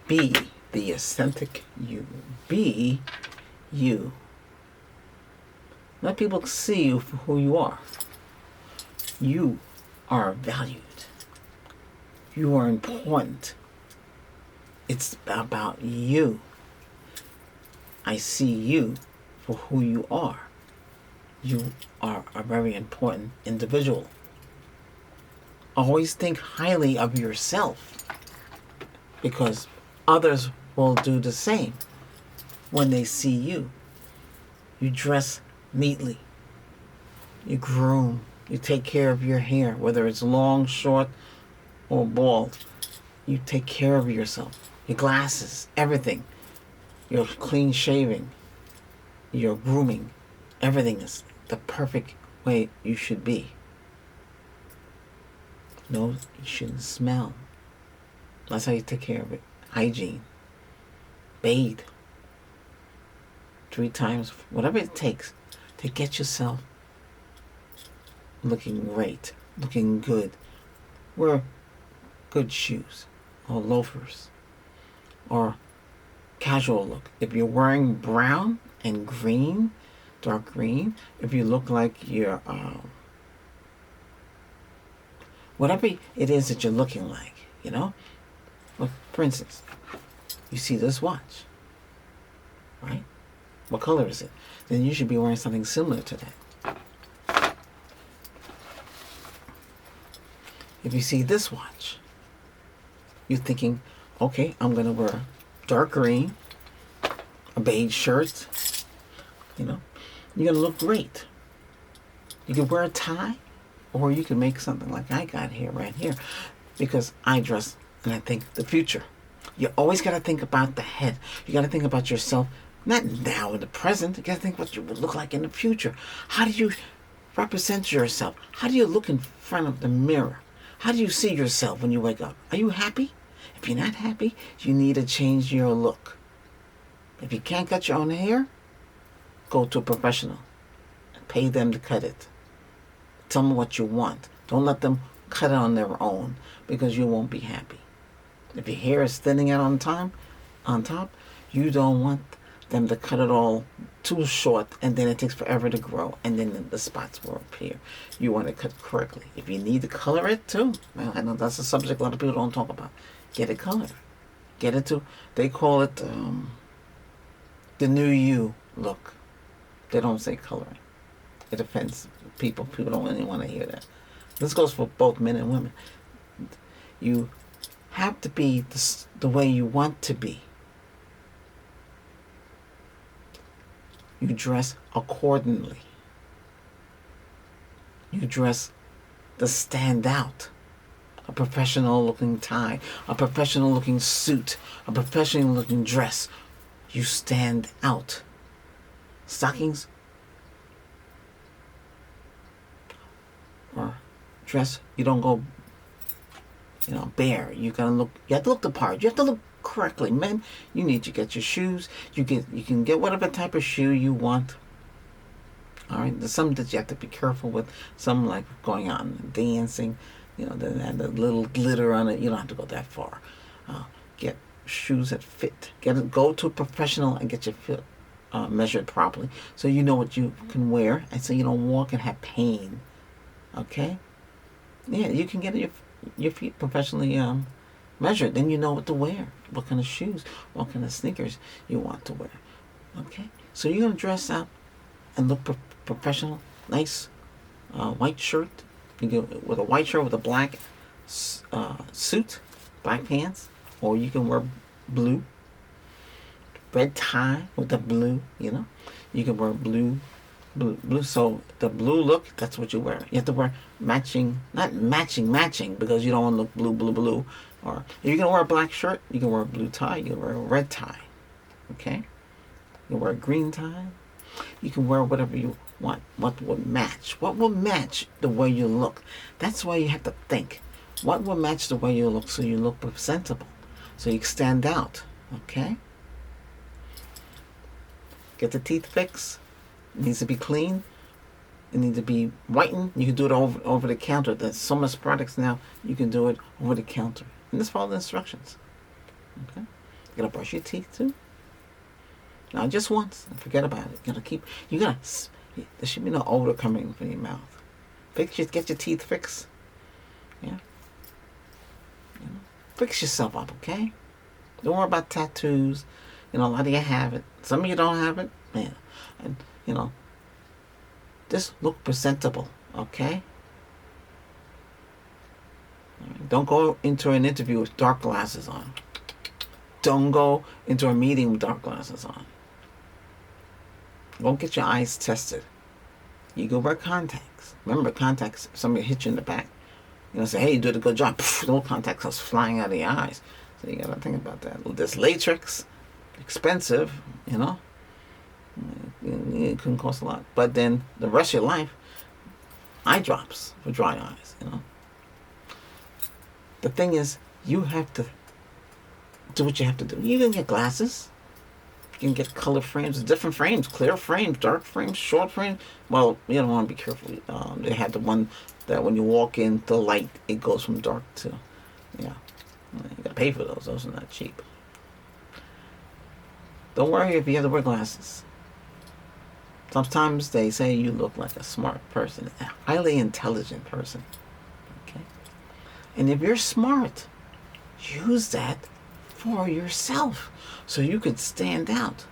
Be the authentic you. Be you. Let people see you for who you are. You are valued. You are important. It's about you. I see you for who you are. You are a very important individual. Always think highly of yourself, because others will do the same when they see you. You dress neatly. You groom. You take care of your hair, whether it's long, short, or bald. You take care of yourself. Your glasses, everything. Your clean shaving, your grooming, everything is the perfect way you should be. No, you shouldn't smell. That's how you take care of it. Hygiene. Bathe 3 times, whatever it takes to get yourself looking great, looking good. Wear good shoes or loafers or casual look. If you're wearing brown and green, dark green, if you look like you're whatever it is that you're looking like, you know. Well, for instance, you see this watch, right? What color is it? Then you should be wearing something similar to that. If you see this watch, you're thinking, okay, I'm going to wear dark green, a beige shirt, you know. You're going to look great. You can wear a tie, or you can make something like I got here, right here, because I dress and I think the future. You always got to think about the head. You got to think about yourself, not now in the present. You got to think what you would look like in the future. How do you represent yourself? How do you look in front of the mirror? How do you see yourself when you wake up? Are you happy? If you're not happy, you need to change your look. If you can't cut your own hair, go to a professional. Pay them to cut it. Tell them what you want. Don't let them cut it on their own, because you won't be happy. If your hair is thinning out on top, you don't want them to cut it all too short, and then it takes forever to grow, and then the spots will appear. You want to cut correctly. If you need to color it too, well, I know that's a subject a lot of people don't talk about. Get it colored. Get it to, they call it the new you look. They don't say coloring. It offends people. People don't really want to hear that. This goes for both men and women. You have to be the way you want to be. You dress accordingly. You dress to stand out. A professional looking tie, a professional looking suit, a professional looking dress. You stand out. Stockings or dress, you don't go, bare. You have to look the part. You have to look correctly. Men, you need to get your shoes. You can get whatever type of shoe you want. All right, there's some that you have to be careful with. Some like going out and dancing, that had a little glitter on it. You don't have to go that far. Get shoes that fit. Go to a professional and get your foot measured properly, so you know what you can wear, and so you don't walk and have pain. Okay? Yeah, you can get your feet professionally measured. Then you know what to wear, what kind of shoes, what kind of sneakers you want to wear. Okay? So you're gonna dress up and look professional. Nice white shirt. You go with a white shirt with a black suit, black pants, or you can wear blue. Red tie with the blue, You can wear blue. So the blue look, that's what you wear. You have to wear matching, not matching, because you don't want to look blue. Or if you're going to wear a black shirt, you can wear a blue tie. You can wear a red tie. Okay? You can wear a green tie. You can wear whatever you want. What will match? What will match the way you look? That's why you have to think. What will match the way you look so you look presentable? So you stand out. Okay? Get the teeth fixed. It needs to be clean. It needs to be whitened. You can do it over the counter. There's so much products now, you can do it over the counter. And just follow the instructions. Okay? You gotta brush your teeth too. Not just once. Forget about it. There should be no odor coming from your mouth. Get your teeth fixed. Yeah. Fix yourself up, okay? Don't worry about tattoos. A lot of you have it. Some of you don't have it. Man. And, just look presentable, okay? Don't go into an interview with dark glasses on. Don't go into a meeting with dark glasses on. Don't get your eyes tested. You go wear contacts. Remember, contacts, somebody hit you in the back. Say, hey, you did a good job. Those contacts are flying out of your eyes. So you got to think about that. This latex, expensive, It couldn't cost a lot. But then the rest of your life, eye drops for dry eyes, The thing is, you have to do what you have to do. You can get glasses. You can get color frames, different frames, clear frames, dark frames, short frames. Well, you don't want to be careful. They have the one that when you walk in, the light, it goes from dark to, You got to pay for those. Those are not cheap. Don't worry if you have to wear glasses. Sometimes they say you look like a smart person, a highly intelligent person. Okay? And if you're smart, use that for yourself so you could stand out.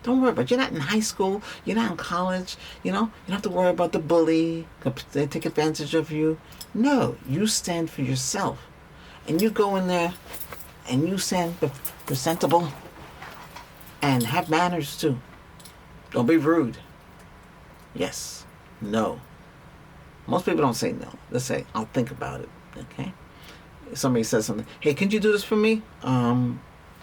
Don't worry about it. You're not in high school. You're not in college. You don't have to worry about the bully. They take advantage of you. No, you stand for yourself. And you go in there and you stand presentable and have manners too. Don't be rude. Yes. No. Most people don't say no. They say, I'll think about it. Okay? If somebody says something, hey, can you do this for me? Can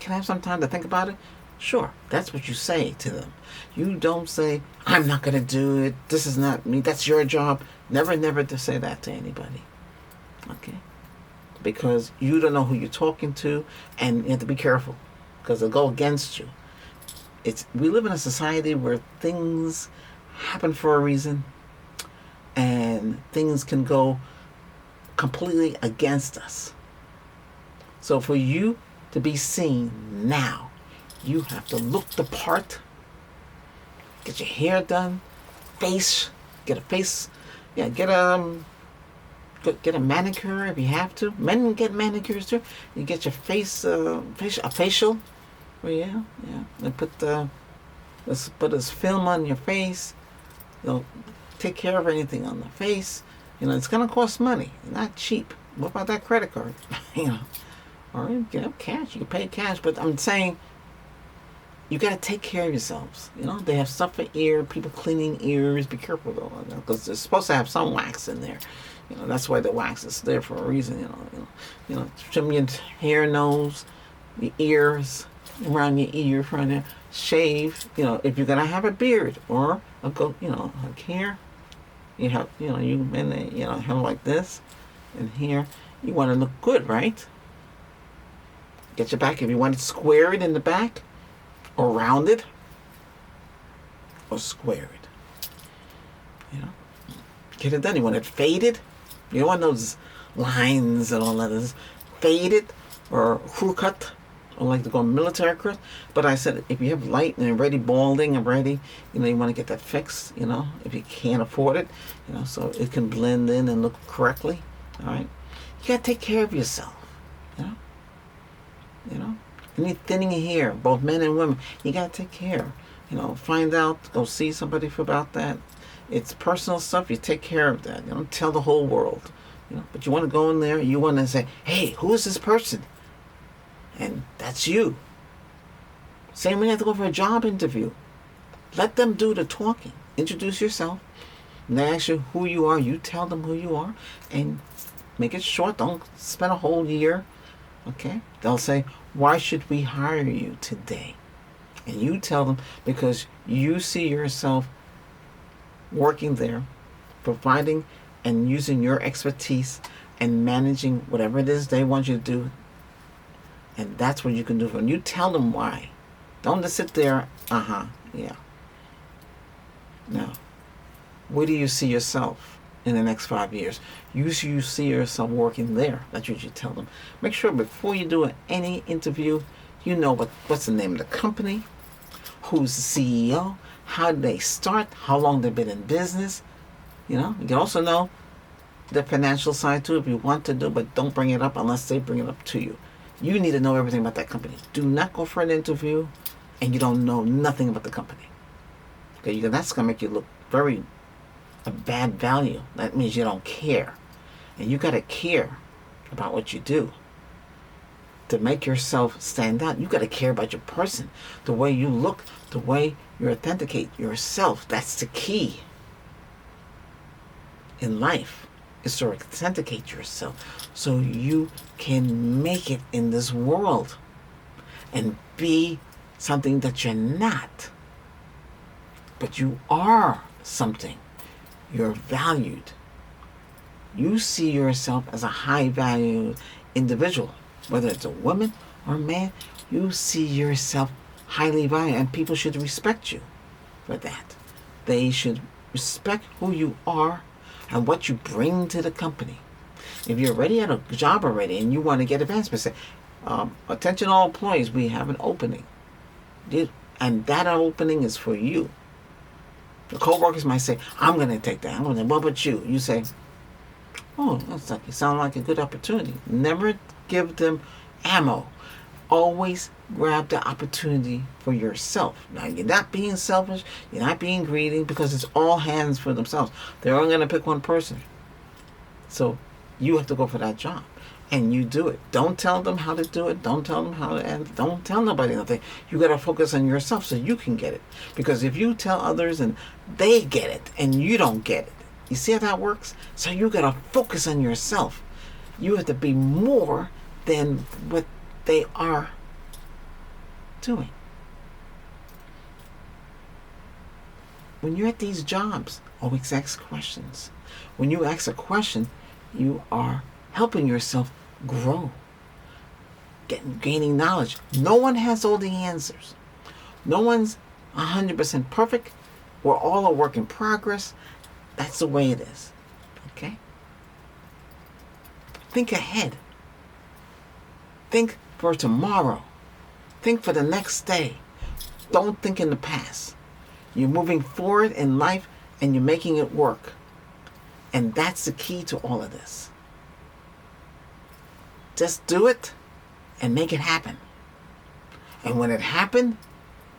I have some time to think about it? Sure. That's what you say to them. You don't say, I'm not going to do it. This is not me. That's your job. Never to say that to anybody. Okay? Because you don't know who you're talking to, and you have to be careful because they'll go against you. We live in a society where things happen for a reason, and things can go completely against us. So for you to be seen now, you have to look the part, get your hair done, get a manicure if you have to. Men get manicures too. You get your a facial. Well, yeah. They put this film on your face. They'll take care of anything on the face. It's gonna cost money. Not cheap. What about that credit card? Or you get cash. You can pay cash. But I'm saying, you gotta take care of yourselves. They have stuff for people cleaning ears. Be careful though, because they're supposed to have some wax in there. That's why the wax is there for a reason. Trim your hair, nose, your ears, around your ear, front there. Shave. If you're gonna have a beard or like here, you have, hair like this, and here, you want to look good, right? Get your back. If you want it squared in the back, or rounded, or squared. Get it done. You want it faded? You don't want those lines and all that. Is faded or crew cut, or like to go military cut. But I said, if you have light and already balding already, you want to get that fixed. If you can't afford it, so it can blend in and look correctly. All right. You gotta take care of yourself. You need thinning your hair, both men and women. You gotta take care. Find out. Go see somebody about that. It's personal stuff. You take care of that. You don't tell the whole world. But you want to go in there. You want to say, "Hey, who is this person?" And that's you. Same when you have to go for a job interview. Let them do the talking. Introduce yourself. And they ask you who you are. You tell them who you are, and make it short. Don't spend a whole year. Okay? They'll say, "Why should we hire you today?" And you tell them because you see yourself working there, providing and using your expertise and managing whatever it is they want you to do. And that's what you can do for them. You tell them why. Don't just sit there, yeah. Now, where do you see yourself in the next 5 years? You see yourself working there. That's what you tell them. Make sure before you do any interview, You know what's the name of the company, who's the CEO, how did they start, how long they've been in business. You can also know the financial side too if you want to do, but don't bring it up unless they bring it up to you. You need to know everything about that company. Do not go for an interview and you don't know nothing about the company. Okay, that's going to make you look very a bad value. That means you don't care. And you got to care about what you do. To make yourself stand out, you got to care about your person, the way you look, the way you authenticate yourself. That's the key in life, is to authenticate yourself so you can make it in this world and be something that you're not. But you are something. You're valued. You see yourself as a high value individual. Whether it's a woman or a man, you see yourself highly valued, and people should respect you for that. They should respect who you are and what you bring to the company. If you're already at a job already and you want to get advancement, say, attention all employees, we have an opening. And that opening is for you. The co-workers might say, I'm going to take that. What about you? You say, oh, you sound like a good opportunity. Never give them ammo. Always grab the opportunity for yourself. Now, you're not being selfish. You're not being greedy, because it's all hands for themselves. They're only going to pick one person. So you have to go for that job. And you do it. Don't tell them how to do it. Don't tell them how to end. Don't tell nobody nothing. You got to focus on yourself so you can get it. Because if you tell others and they get it and you don't get it, you see how that works? So you got to focus on yourself. You have to be more than what they are doing. When you're at these jobs, always ask questions. When you ask a question, you are helping yourself grow, gaining knowledge. No one has all the answers. No one's 100% perfect. We're all a work in progress. That's the way it is. Okay? Think ahead. Think for tomorrow. Think for the next day. Don't think in the past. You're moving forward in life and you're making it work. And that's the key to all of this. Just do it and make it happen. And when it happens,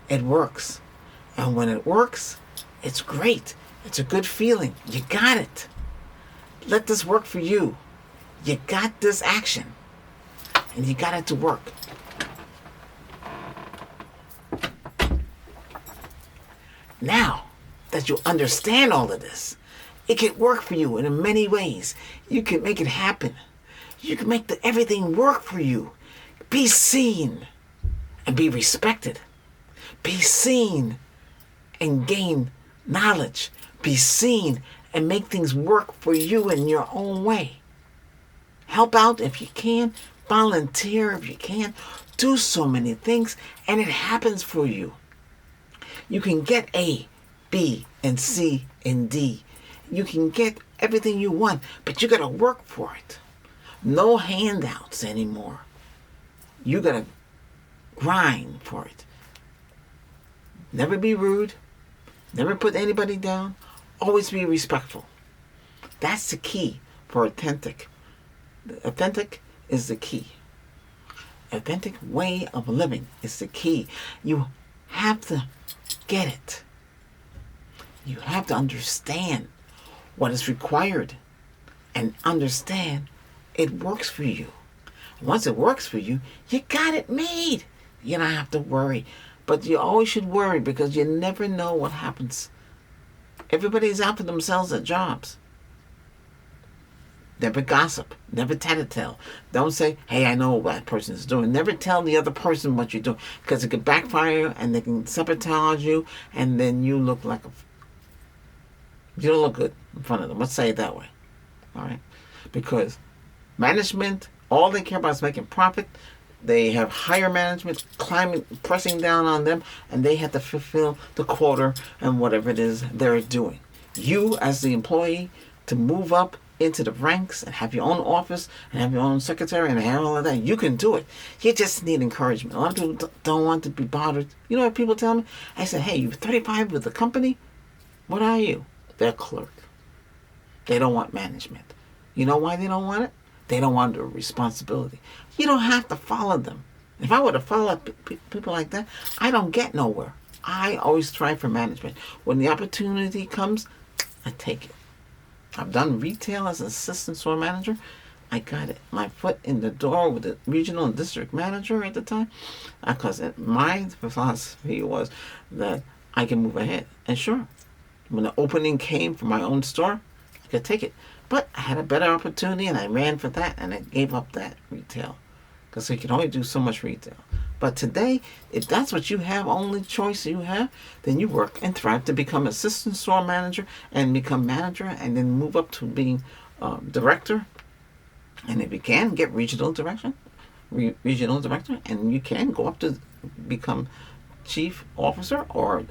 it works. And when it works, it's great. It's a good feeling. You got it. Let this work for you. You got this action. And you got it to work. Now that you understand all of this, it can work for you in many ways. You can make it happen. You can make everything work for you. Be seen and be respected. Be seen and gain knowledge. Be seen and make things work for you in your own way. Help out if you can. Volunteer if you can. Do so many things and it happens for you. You can get A, B, and C, and D. You can get everything you want, but you got to work for it. No handouts anymore. You got to grind for it. Never be rude. Never put anybody down. Always be respectful. That's the key for authentic. Authentic is the key. Authentic way of living is the key. You have to get it. You have to understand what is required and understand it works for you. Once it works for you, you got it made. You don't have to worry. But you always should worry because you never know what happens. Everybody's out for themselves at jobs. Never gossip. Never tattletale. Don't say, hey, I know what that person is doing. Never tell the other person what you're doing because it could backfire and they can sabotage you and then you look like you don't look good in front of them. Let's say it that way. All right? Because management, all they care about is making profit. They have higher management pressing down on them, and they have to fulfill the quota and whatever it is they're doing. You, as the employee, to move up into the ranks and have your own office and have your own secretary and have all of that. You can do it. You just need encouragement. A lot of people don't want to be bothered. You know what people tell me? I said, hey, you're 35 with the company? What are you? They're clerk. They don't want management. You know why they don't want it? They don't want the responsibility. You don't have to follow them. If I were to follow people like that, I don't get nowhere. I always strive for management. When the opportunity comes, I take it. I've done retail as an assistant store manager. I got it. My foot in the door with the regional and district manager at the time. Because my philosophy was that I can move ahead. And sure, when the opening came for my own store, I could take it. But I had a better opportunity and I ran for that and I gave up that retail. Because you can only do so much retail. But today, if that's what you have, only choice you have, then you work and thrive to become assistant store manager and become manager and then move up to being director. And if you can, get regional director, and you can go up to become chief officer or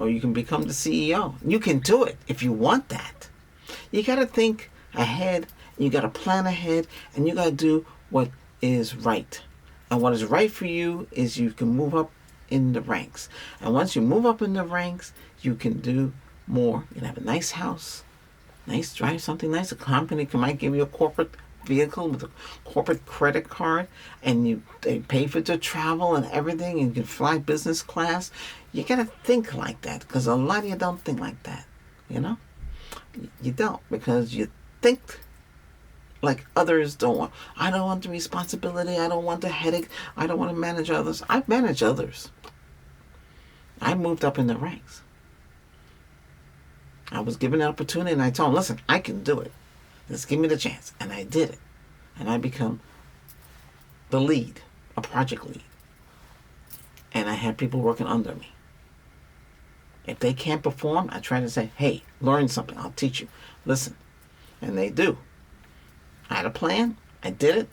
you can become the CEO. You can do it if you want that. You got to think ahead, you got to plan ahead, and you got to do what is right. And what is right for you is you can move up in the ranks. And once you move up in the ranks, you can do more. You can have a nice house, nice drive, something nice. A company might give you a corporate vehicle with a corporate credit card, and they pay for the travel and everything, and you can fly business class. You got to think like that, because a lot of you don't think like that, you know? You don't, because you think like others don't want. I don't want the responsibility. I don't want the headache. I don't want to manage others. I've managed others. I moved up in the ranks. I was given an opportunity and I told them, listen, I can do it. Just give me the chance. And I did it. And I become the lead, a project lead. And I had people working under me. If they can't perform, I try to say, hey, learn something. I'll teach you. Listen. And they do. I had a plan. I did it.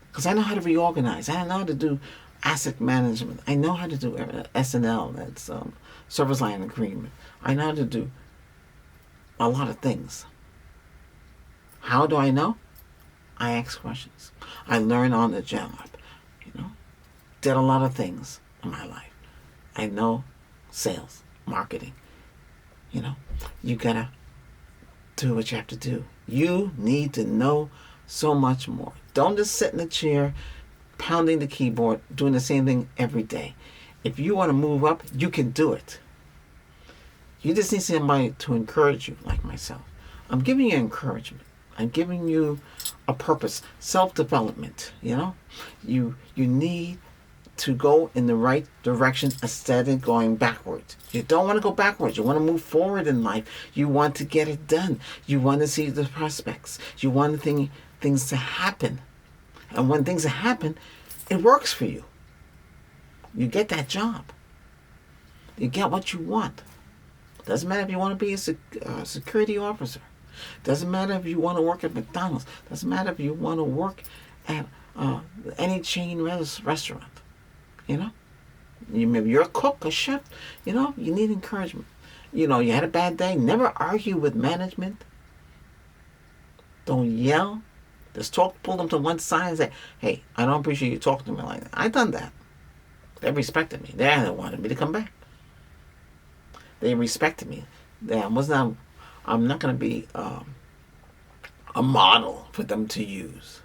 Because I know how to reorganize. I know how to do asset management. I know how to do S&L. That's service line agreement. I know how to do a lot of things. How do I know? I ask questions. I learn on the job. Did a lot of things in my life. I know sales, marketing. You gotta do what you have to do. You need to know so much more. Don't just sit in a chair, pounding the keyboard, doing the same thing every day. If you want to move up, you can do it. You just need somebody to encourage you, like myself. I'm giving you encouragement. I'm giving you a purpose, self-development. You need to go in the right direction instead of going backwards. You don't want to go backwards. You want to move forward in life. You want to get it done. You want to see the prospects. You want things to happen. And when things happen, it works for you. You get that job. You get what you want. Doesn't matter if you want to be a security officer. Doesn't matter if you want to work at McDonald's. Doesn't matter if you want to work at any chain restaurant. Maybe you're a cook, a chef. You need encouragement. You had a bad day. Never argue with management. Don't yell. Just pull them to one side and say, hey, I don't appreciate you talking to me like that. I done that. They respected me. They wanted me to come back. They respected me. I'm not going to be a model for them to use.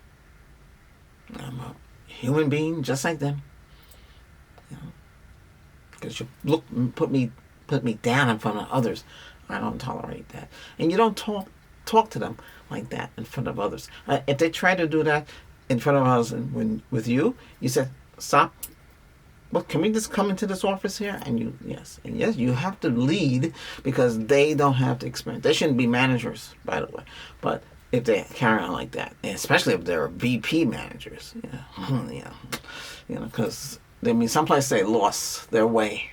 I'm a human being just like them. Because you put me down in front of others. I don't tolerate that. And you don't talk to them like that in front of others. If they try to do that in front of us and with you said, stop. Well, can we just come into this office here? And yes, you have to lead because they don't have the experience. They shouldn't be managers, by the way. But if they carry on like that, and especially if they're VP managers, because someplace they lost their way.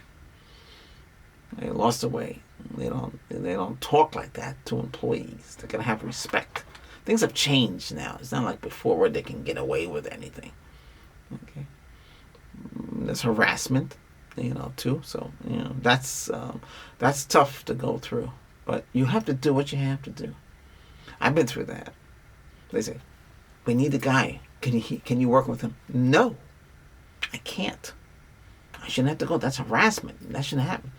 They lost their way. They don't talk like that to employees. They're gonna have respect. Things have changed now. It's not like before where they can get away with anything. Okay. There's harassment, too. So that's tough to go through. But you have to do what you have to do. I've been through that. They say, we need a guy. Can you work with him? No, I can't. I shouldn't have to go. That's harassment. That shouldn't happen.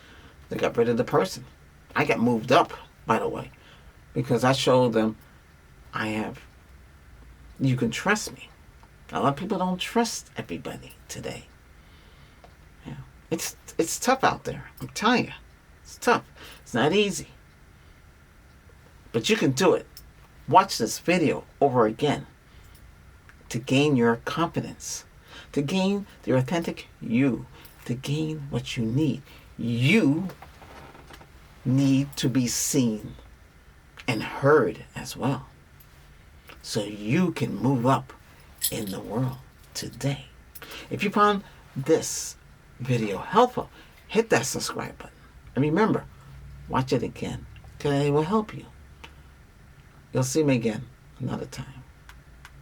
They got rid of the person. I got moved up, by the way, because I showed them you can trust me. A lot of people don't trust everybody today. Yeah. It's tough out there. I'm telling you. It's tough. It's not easy. But you can do it. Watch this video over again to gain your confidence, to gain the authentic you, to gain what you need. You need to be seen and heard as well, so you can move up in the world today. If you found this video helpful, hit that subscribe button. And remember, watch it again, because it will help you. You'll see me again another time.